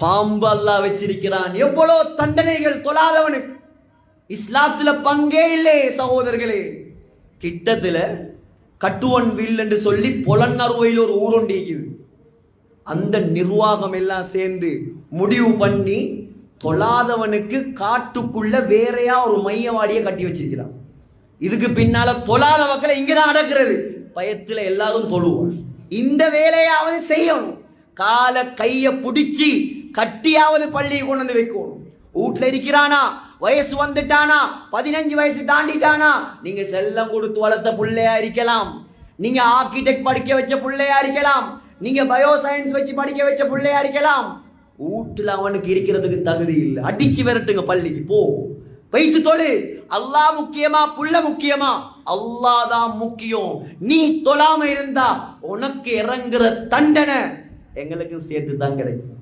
பாம்பு அல்லாஹ் வச்சிருக்கிறான். எவ்வளவு தண்டனைகள் தொழாதவனுக்கு. இஸ்லாத்துல பங்கே இல்லை சகோதரர்களே. கிட்டத்துல கட்டுவன் வில் என்று சொல்லி பொலன்னறுவையில் ஒரு ஊரொண்டி இருக்குது. அந்த நிர்வாகம் எல்லாம் சேர்ந்து முடிவு பண்ணி தொழாதவனுக்கு காட்டுக்குள்ள வேறையா ஒரு மையவாடியை கட்டி வச்சிருக்கிறான். இதுக்கு பின்னால தொழாத மக்களை இங்கதான் அடக்கிறது. பயத்துல எல்லாரும் தொழுவான். இந்த வேலையாவது செய்யணும். கால கைய பிடிச்சி கட்டியாவது பள்ளியை கொண்டு வந்து வைக்கணும். வீட்டுல இருக்கிறானா, வயசு வந்துட்டானா, 15 வயசு தாண்டிட்டானா, நீங்க செல்லம் கொடுத்து வளர்த்த பிள்ளையா இருக்கலாம், நீங்க ஆர்கிடெக்ட் படிக்க வச்ச பிள்ளையா இருக்கலாம், நீங்க பயோ சயின்ஸ் வச்சு படிக்க வச்ச பிள்ளையா இருக்கலாம். வீட்டுல அவனுக்கு இருக்கிறதுக்கு தகுதி இல்லை. அடிச்சு விரட்டுங்க, பள்ளிக்கு போ, போயிட்டு தொழு. அல்லாஹ் முக்கியமா புள்ள முக்கியமா? அல்லாஹ் தான் முக்கியம். நீ தொழாம இருந்தா உனக்கு இறங்குற தண்டனை எங்களுக்கு சேர்த்து தான் கிடைக்கும்.